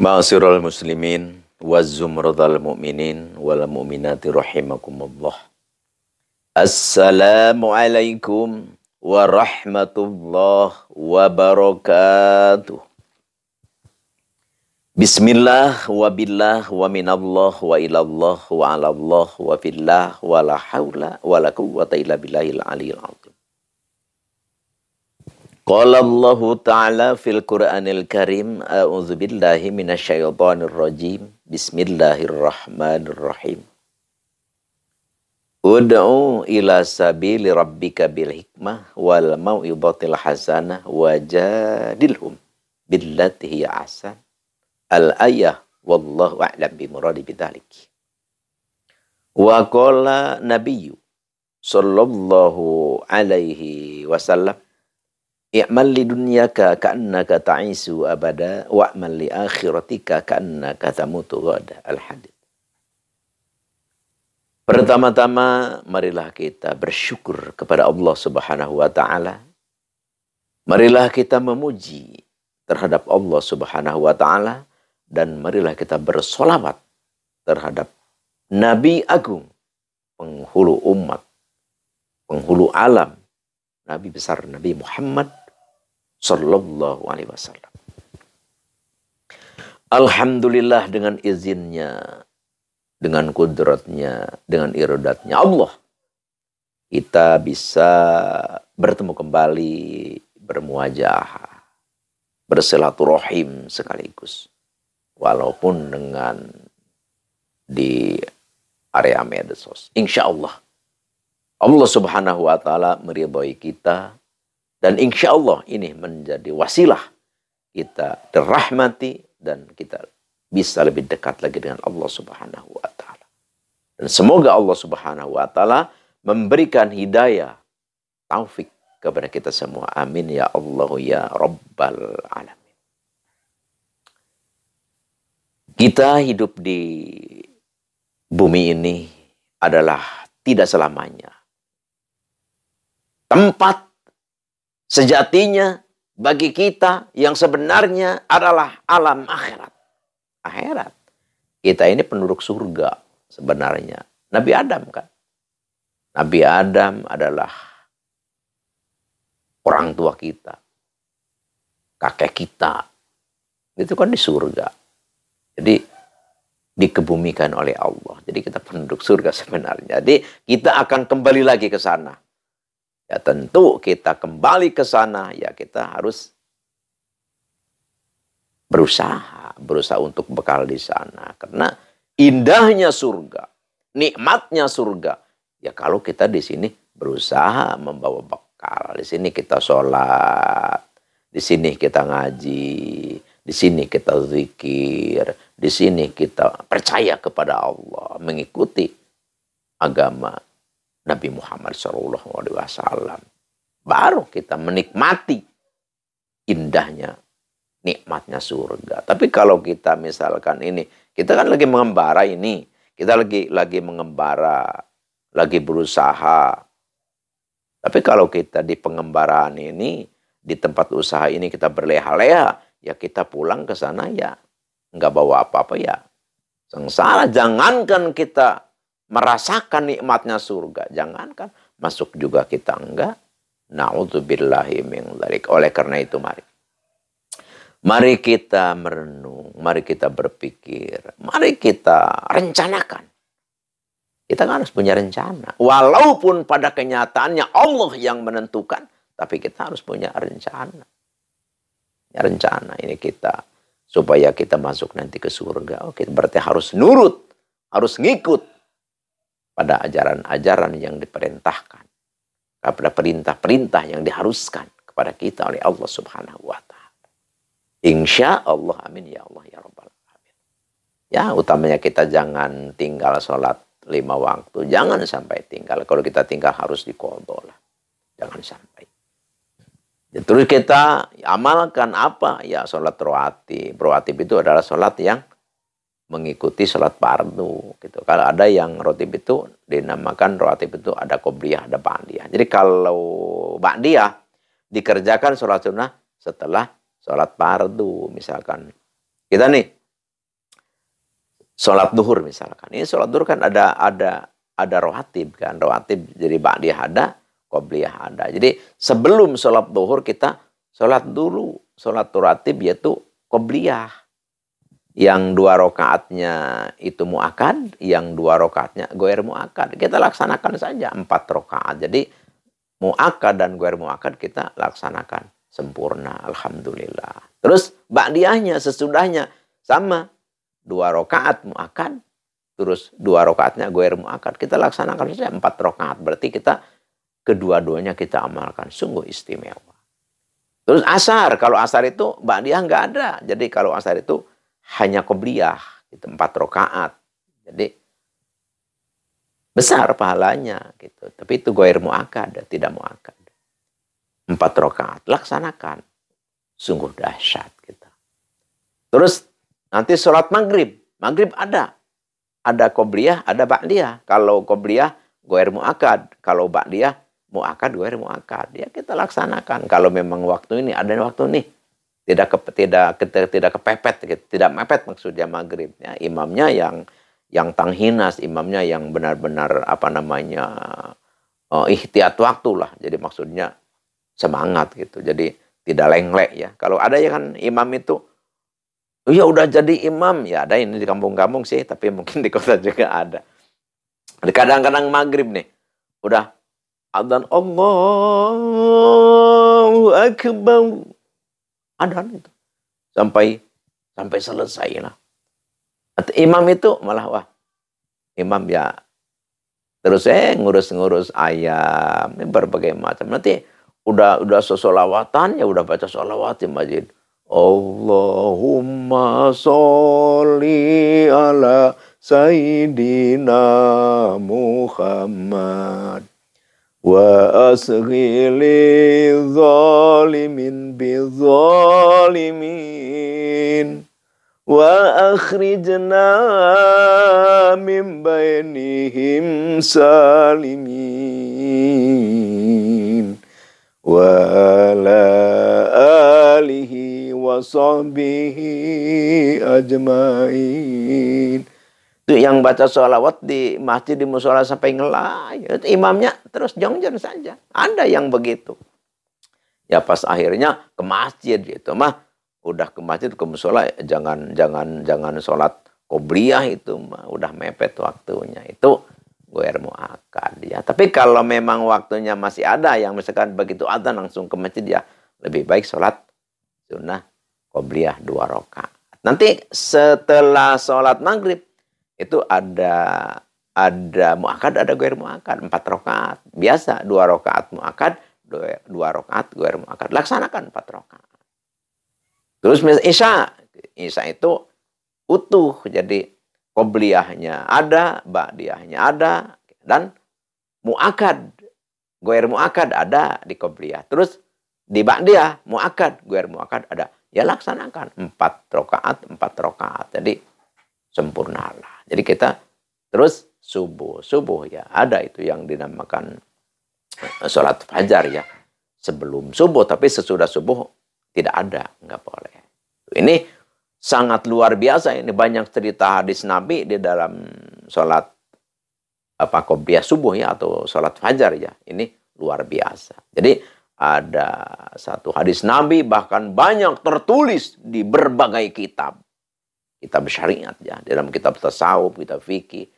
Ma'asyiral muslimin wa zumradal mu'minin wal mu'minati rahimakumullah. Assalamualaikum warahmatullahi wabarakatuh. Bismillah wa billah wa minallah wa ilallah wa alallah wa fillah wa la hawla wa la quwwata illa billahil aliyil azim. Qala Allah Ta'ala fil Qur'anil Karim, a'udzu billahi minasyaitonir rajim. Bismillahirrahmanirrahim. Ud'u ila sabili rabbika bil hikmah wal mau'izatil hasanah wajadilhum billati hiya ahsan. Al-ayah wallahu a'lam bimuradi bidzalik. Wa qala nabiyyu sallallahu alaihi wasallam, i'mal li dunyaka ka'annaka ta'isu abada wa'mal li akhiratika ka'annaka tamutu ghada. Al-hadits. Pertama-tama marilah kita bersyukur kepada Allah Subhanahu wa taala. Marilah kita memuji terhadap Allah Subhanahu wa taala dan marilah kita bersolawat terhadap Nabi Agung, penghulu umat, penghulu alam, Nabi besar Nabi Muhammad Sallallahu Alaihi Wasallam. Alhamdulillah, dengan izinnya, dengan kudratnya, dengan iradatnya Allah, kita bisa bertemu kembali, bermuajah, bersilaturahim sekaligus. Walaupun dengan di area medsos. Insya Allah, Allah Subhanahu wa taala meridhai kita, dan insya Allah ini menjadi wasilah kita dirahmati dan kita bisa lebih dekat lagi dengan Allah Subhanahu wa taala. Dan semoga Allah Subhanahu wa taala memberikan hidayah, taufik kepada kita semua. Amin ya Allah ya Rabbal alamin. Kita hidup di bumi ini adalah tidak selamanya tempat sejatinya bagi kita yang sebenarnya adalah alam akhirat. Akhirat. Kita ini penduduk surga sebenarnya. Nabi Adam kan. Nabi Adam adalah orang tua kita. Kakek kita. Itu kan di surga. Jadi dikebumikan oleh Allah. Jadi kita penduduk surga sebenarnya. Jadi kita akan kembali lagi ke sana. Ya tentu kita kembali ke sana, ya kita harus berusaha untuk bekal di sana. Karena indahnya surga, nikmatnya surga, ya kalau kita di sini berusaha membawa bekal. Di sini kita sholat, di sini kita ngaji, di sini kita zikir, di sini kita percaya kepada Allah, mengikuti agama Nabi Muhammad SAW. Baru kita menikmati indahnya, nikmatnya surga. Tapi kalau kita misalkan ini, kita kan lagi mengembara ini, kita lagi mengembara, lagi berusaha. Tapi kalau kita di pengembaraan ini, di tempat usaha ini kita berleha-leha, ya kita pulang ke sana ya nggak bawa apa-apa ya sengsara. Jangankan kita merasakan nikmatnya surga, jangankan masuk juga kita enggak. Na'udzubillahi min dzalik. Oleh karena itu mari kita merenung, mari kita berpikir, mari kita rencanakan. Kita kan harus punya rencana. Walaupun pada kenyataannya Allah yang menentukan, tapi kita harus punya rencana. Ya, rencana ini kita supaya kita masuk nanti ke surga. Oke, berarti harus nurut, harus ngikut pada ajaran-ajaran yang diperintahkan, kepada perintah-perintah yang diharuskan kepada kita oleh Allah Subhanahu wa taala. Insya Allah, amin ya Allah ya Rabbal alamin. Ya, utamanya kita jangan tinggal sholat 5 waktu, jangan sampai tinggal. Kalau kita tinggal harus diqadha lah. Jangan sampai. Ya, terus kita amalkan apa? Ya, sholat rawatib. Rawatib itu adalah sholat yang mengikuti sholat fardu gitu. Kalau ada yang rotib itu dinamakan rawatib itu ada qobliyah, ada ba'diyah. Jadi kalau ba'diyah dikerjakan sholat sunnah setelah sholat fardu. Misalkan kita nih sholat duhur misalkan. Ini sholat duhur kan ada rawatib kan. Rawatib jadi ba'diyah ada, qobliyah ada. Jadi sebelum sholat duhur kita sholat dulu. Sholat rawatib yaitu qobliyah. Yang 2 rakaatnya itu mu'akad, yang 2 rakaatnya goer mu'akad. Kita laksanakan saja 4 rakaat. Jadi mu'akad dan goer mu'akad kita laksanakan sempurna. Alhamdulillah. Terus ba'diyahnya sesudahnya sama. 2 rakaat mu'akad, terus 2 rakaatnya goer mu'akad. Kita laksanakan saja 4 rakaat. Berarti kita kedua-duanya kita amalkan. Sungguh istimewa. Terus asar. Kalau asar itu ba'diyah nggak ada. Jadi kalau asar itu hanya qobliyah, itu 4 rakaat. Jadi besar pahalanya gitu. Tapi itu goer mu'akad, tidak mu'akad. 4 rakaat laksanakan. Sungguh dahsyat kita. Terus nanti sholat maghrib. Maghrib ada qobliyah, ada ba'diyah. Kalau qobliyah goer mu'akad, kalau ba'diyah mu'akad goer mu'akad. Ya kita laksanakan. Kalau memang waktu ini ada waktu nih. Tidak kepepet, tidak mepet maksudnya maghrib. Ya, imamnya yang tanghinas, imamnya yang benar-benar ihtiyat waktu lah. Jadi maksudnya semangat gitu. Jadi tidak lenglek ya. Kalau ada ya kan imam itu, ya udah jadi imam ya ada ini di kampung-kampung sih, tapi mungkin di kota juga ada. Kadang-kadang maghrib nih, udah adzan Allahu Akbar. Adan itu sampai selesai lah. Imam itu malah wah imam ya terus ngurus ayam ini berbagai macam. Nanti udah solawatan ya udah baca solawat di masjid. Allahumma sholli ala sayyidina Muhammad. Wa asghili zalimin bizalimin wa akhrijna min bainihim salimin wa ala alihi wa sahbihi ajmain. Itu yang baca sholawat di masjid, di musola sampai ngelay. Itu imamnya terus jongjon saja. Ada yang begitu. Ya pas akhirnya ke masjid gitu mah. Udah ke masjid, ke musola, jangan sholat qobliyah itu mah. Udah mepet waktunya. Itu goer mu'akad ya. Tapi kalau memang waktunya masih ada yang misalkan begitu adzan langsung ke masjid ya. Lebih baik sholat sunnah qobliyah 2 rakaat. Nanti setelah sholat maghrib itu ada mu'akad, ada goer mu'akad 4 rakaat. Biasa 2 rakaat mu'akad, 2 rakaat goer mu'akad. Laksanakan 4 rakaat. Terus Isya itu utuh. Jadi qobliyahnya ada, ba'diyahnya ada, dan mu'akad, goer mu'akad ada di qobliyah. Terus di ba'diyah mu'akad, goer mu'akad ada. Ya laksanakan 4 rakaat, 4 rakaat. Jadi sempurnalah. Jadi kita terus subuh ya ada itu yang dinamakan sholat fajar ya. Sebelum subuh, tapi sesudah subuh tidak ada, nggak boleh. Ini sangat luar biasa. Ini banyak cerita hadis Nabi di dalam sholat qobliyah subuh ya atau sholat fajar ya. Ini luar biasa. Jadi ada satu hadis Nabi bahkan banyak tertulis di berbagai kitab syariat ya, dalam kitab tasawuf, kitab fikih.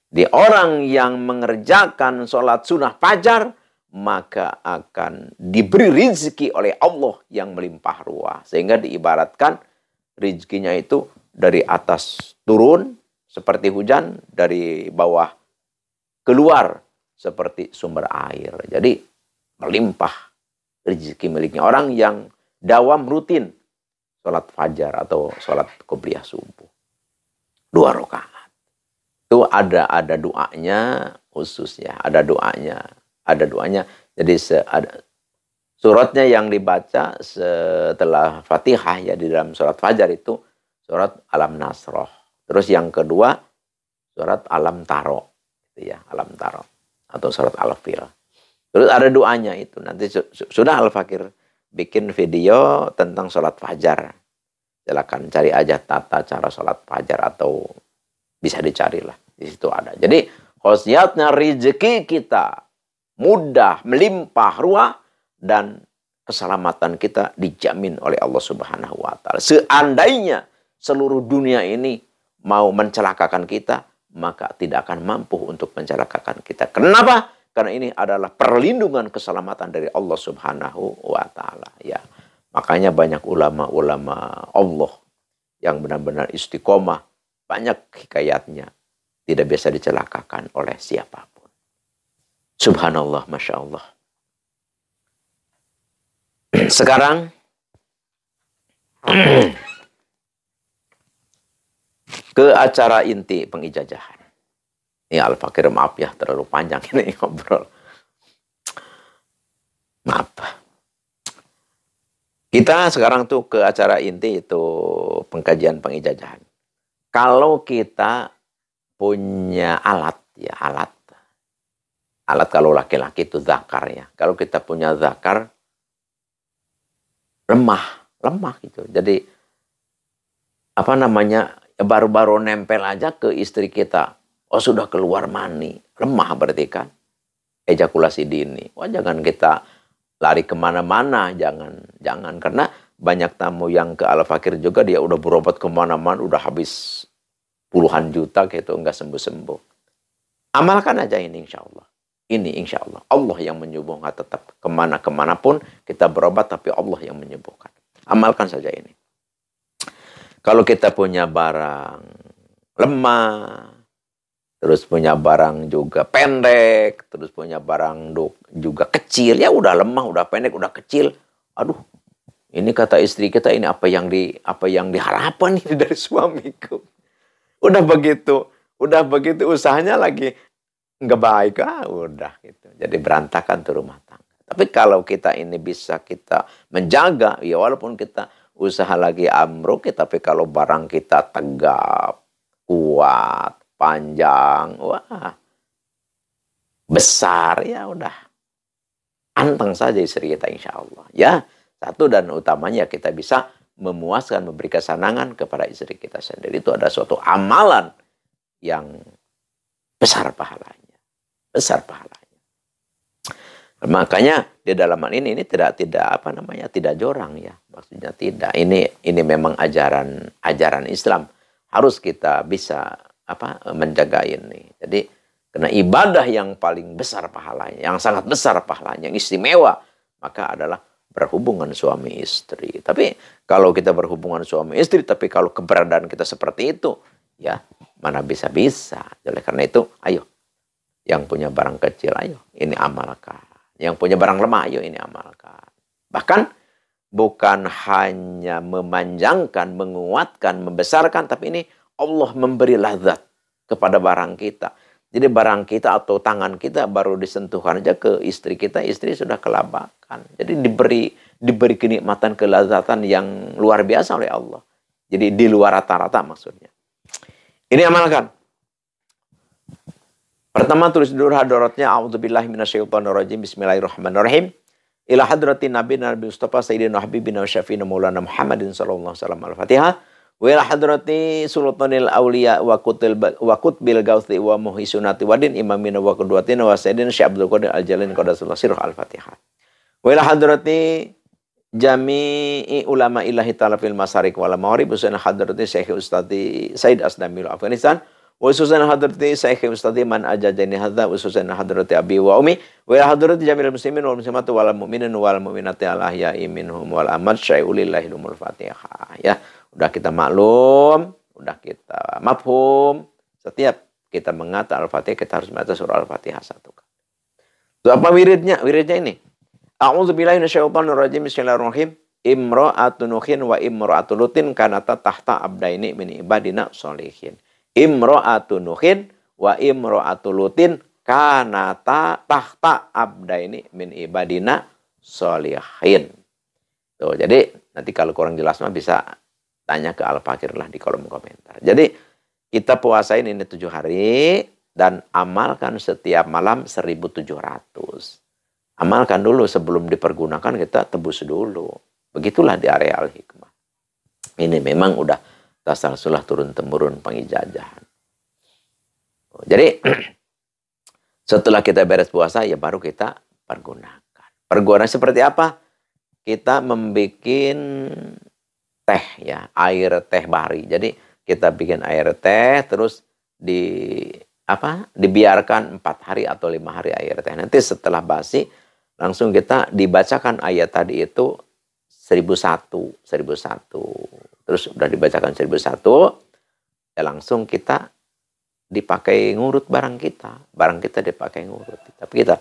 Di orang yang mengerjakan sholat sunnah fajar, maka akan diberi rezeki oleh Allah yang melimpah ruah. Sehingga diibaratkan rezekinya itu dari atas turun seperti hujan, dari bawah keluar seperti sumber air. Jadi melimpah rezeki miliknya orang yang dawam rutin sholat fajar atau sholat qobliyah subuh 2 rakaat. Itu ada doanya khusus ya, ada doanya. Jadi ada suratnya yang dibaca setelah Fatihah ya di dalam sholat fajar itu surat Alam Nasroh. Terus yang kedua surat Alam Taro, gitu ya, Alam Taro atau surat Al-Fil. Terus ada doanya itu. Nanti sudah Al-Fakir bikin video tentang sholat fajar. Silakan cari aja tata cara sholat fajar atau bisa dicarilah. Di situ ada. Jadi khasiatnya rezeki kita mudah, melimpah ruah, dan keselamatan kita dijamin oleh Allah Subhanahu wa taala. Seandainya seluruh dunia ini mau mencelakakan kita, maka tidak akan mampu untuk mencelakakan kita. Kenapa? Karena ini adalah perlindungan keselamatan dari Allah Subhanahu wa taala, ya. Makanya banyak ulama-ulama Allah yang benar-benar istiqomah, banyak hikayatnya, tidak bisa dicelakakan oleh siapapun. Subhanallah, Masya Allah. Sekarang ke acara inti pengijazahan. Ini Al-Fakir, maaf ya, terlalu panjang ini ngobrol. Maaf. Kita sekarang tuh ke acara inti itu pengkajian pengijazahan. Kalau kita punya alat, ya alat kalau laki-laki itu zakar ya. Kalau kita punya zakar, lemah gitu. Jadi apa namanya, baru-baru nempel aja ke istri kita, oh sudah keluar mani, lemah berarti kan, ejakulasi dini. Wah, jangan kita lari kemana-mana, jangan karena banyak tamu yang ke Al-Fakir juga dia udah berobat kemana-mana, udah habis puluhan juta gitu, nggak sembuh-sembuh. Amalkan aja ini, insya Allah. Ini insya Allah. Allah yang menyembuhkan tetap. Kemana-kemana pun kita berobat, tapi Allah yang menyembuhkan. Amalkan saja ini. Kalau kita punya barang lemah, terus punya barang juga pendek, terus punya barang juga kecil, ya udah lemah, udah pendek, udah kecil. Aduh, ini kata istri kita, ini apa yang diharapkan ini dari suamiku. Udah begitu usahanya lagi nggak baik, udah gitu. Jadi berantakan tuh rumah tangga. Tapi kalau kita ini bisa kita menjaga, ya walaupun kita usaha lagi amruk, tapi kalau barang kita tegap, kuat, panjang, wah, besar, ya udah. Anteng saja istri kita insya Allah. Ya, satu dan utamanya kita bisa memuaskan, memberi kesenangan kepada istri kita sendiri. Itu ada suatu amalan yang besar pahalanya. Besar pahalanya. Makanya di dalam hal ini tidak jorang ya. Maksudnya tidak. Ini memang ajaran Islam. Harus kita bisa menjaga ini. Jadi karena ibadah yang paling besar pahalanya, yang sangat besar pahalanya, yang istimewa, maka adalah berhubungan suami istri. Tapi kalau kita berhubungan suami istri, tapi kalau keberadaan kita seperti itu, ya mana bisa-bisa. Oleh karena itu, ayo. Yang punya barang kecil, ayo ini amalkan. Yang punya barang lemah, ayo ini amalkan. Bahkan bukan hanya memanjangkan, menguatkan, membesarkan, tapi ini Allah memberi lazat kepada barang kita. Jadi barang kita atau tangan kita baru disentuhkan aja ke istri kita, istri sudah kelabakan. Jadi diberi kenikmatan, kelazatan yang luar biasa oleh Allah. Jadi di luar rata-rata maksudnya. Ini amalkan. Pertama tulis dulu hadaratnya, a'udzubillahi minasyaitonirrajim, bismillahirrahmanirrahim. Ila hadratin Nabi Mustafa Sayyidina Habibina wa Syafiina Maulana Muhammadin sallallahu alaihi wasallam. Al-Fatihah. Wa ila hadrati Sultanil Auliya wa Qutbil Gauthi wa Muhisunati Wadin Imamina wa Qudwatina wa Sayyidina Syekh Abdul Qadir Al-Jalani Qadasullah Sirruh. Al-Fatihah. Wa ila hadrati Jami'i ulama ilahi ta'ala fil masarik wal maghrib, usana hadrati Syekh Ustadi Said Asdamil Afghanistan. Ususan hadrati Syekh Ustadi man ajajani hadza, ususan hadrati abi wa umi, wa hadrati jamil muslimin wal muslimat wal mu'minin wal mu'minati al ahya'i minhum wal amwat syai'ulillahi lumul Fatihah. Ya, udah kita maklum, udah kita mafhum. Setiap kita mengata Al-Fatihah, kita harus membaca surah Al-Fatihah satu kali. Itu apa wiridnya? Wiridnya ini. A'udzubillahi minasyaitonir rajim. Bismillahirrahmanirrahim. Imra'atun nuhin wa imra'atun lutin kanata tahta abdaini min ibadina sholihin. Imro'atu nuhin wa imro'atu lutin kanata tahta abdaini min ibadina sholihin. Tuh, jadi nanti kalau kurang jelas mah bisa tanya ke Al-Fakir lah di kolom komentar. Jadi kita puasain ini 7 hari dan amalkan setiap malam 1.700. Amalkan dulu sebelum dipergunakan, kita tebus dulu. Begitulah di area Al-Hikmah. Ini memang udah tasalsulah turun-temurun pengijazahan. Jadi setelah kita beres puasa ya baru kita pergunakan. Pergunakan seperti apa? Kita membuat teh ya, air teh bari. Jadi kita bikin air teh terus dibiarkan 4 hari atau 5 hari air teh. Nanti setelah basi langsung kita dibacakan ayat tadi itu 1001. Terus udah dibacakan 1001, ya langsung kita dipakai ngurut barang kita. Barang kita dipakai ngurut. Tapi kita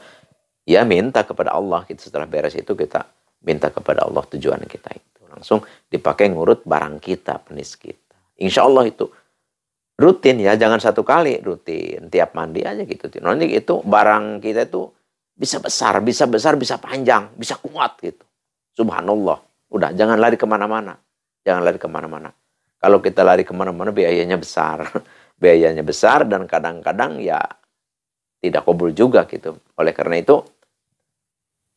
ya minta kepada Allah. Setelah beres itu kita minta kepada Allah tujuan kita itu. Langsung dipakai ngurut barang kita, penis kita. Insya Allah itu rutin ya, jangan satu kali, rutin. Tiap mandi aja gitu. Nanti itu barang kita itu bisa besar, bisa panjang, bisa kuat gitu. Subhanallah. Udah, jangan lari kemana-mana. Jangan lari kemana-mana. Kalau kita lari kemana-mana biayanya besar. Biayanya besar dan kadang-kadang ya tidak kabul juga gitu. Oleh karena itu,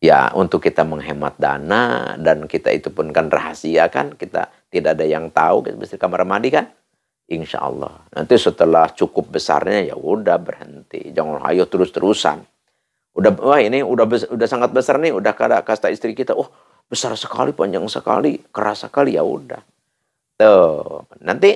ya untuk kita menghemat dana dan kita itu pun kan rahasia kan. Kita tidak ada yang tahu, kita bisa kamar mandi kan. Insya Allah. Nanti setelah cukup besarnya ya udah berhenti. Jangan ayo terus-terusan. Wah ini udah sangat besar nih. Udah kata istri kita, oh besar sekali, panjang sekali, keras sekali, ya udah. Tuh, nanti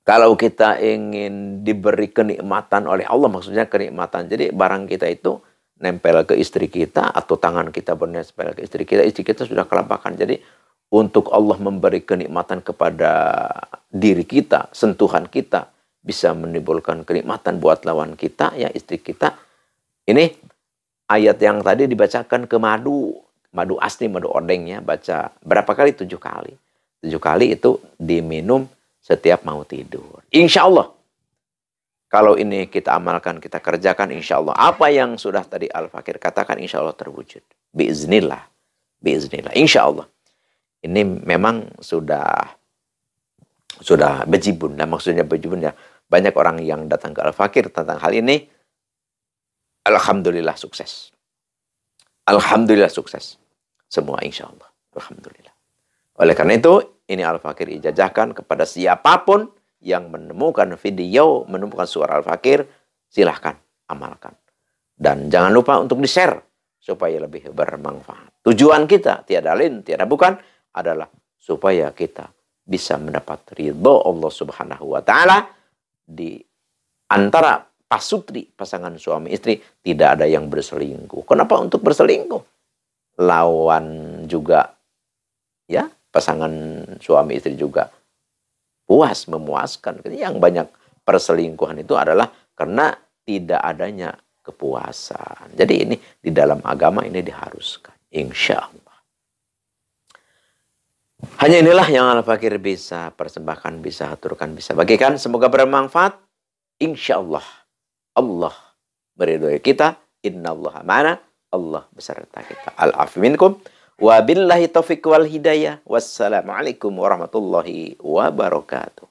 kalau kita ingin diberi kenikmatan oleh Allah, maksudnya kenikmatan. Jadi barang kita itu nempel ke istri kita atau tangan kita bernempel ke istri kita sudah kelabakan. Jadi untuk Allah memberi kenikmatan kepada diri kita, sentuhan kita bisa menimbulkan kenikmatan buat lawan kita, ya istri kita. Ini ayat yang tadi dibacakan ke madu asli, madu odengnya, baca berapa kali? 7 kali. 7 kali itu diminum setiap mau tidur. Insya Allah. Kalau ini kita amalkan, kita kerjakan, insya Allah. Apa yang sudah tadi Al-Fakir katakan, insya Allah terwujud. Biiznillah. Biiznillah. Insya Allah. Ini memang sudah bejibun. Nah, maksudnya bejibun ya. Banyak orang yang datang ke Al-Fakir tentang hal ini. Alhamdulillah sukses. Alhamdulillah sukses. Semua insya Allah. Alhamdulillah. Oleh karena itu, ini Al-Fakir ijazahkan kepada siapapun yang menemukan video, menemukan suara Al-Fakir, silahkan amalkan. Dan jangan lupa untuk di-share supaya lebih bermanfaat. Tujuan kita, tiada lain, tiada bukan, adalah supaya kita bisa mendapat ridho Allah Subhanahu wa Ta'ala di antara pasutri, pasangan suami istri, tidak ada yang berselingkuh. Kenapa untuk berselingkuh? Lawan juga, ya, pasangan suami istri juga puas, memuaskan. Yang banyak perselingkuhan itu adalah karena tidak adanya kepuasan. Jadi ini di dalam agama ini diharuskan. Insya Allah. Hanya inilah yang Al-Fakir bisa persembahkan, bisa aturkan, bisa bagikan. Semoga bermanfaat. Insya Allah. Allah meridhoi kita. Innallaha ma'ana. Allah beserta kita. Al-afu minkum. Wabillahi taufiq wal hidayah. Wassalamualaikum warahmatullahi wabarakatuh.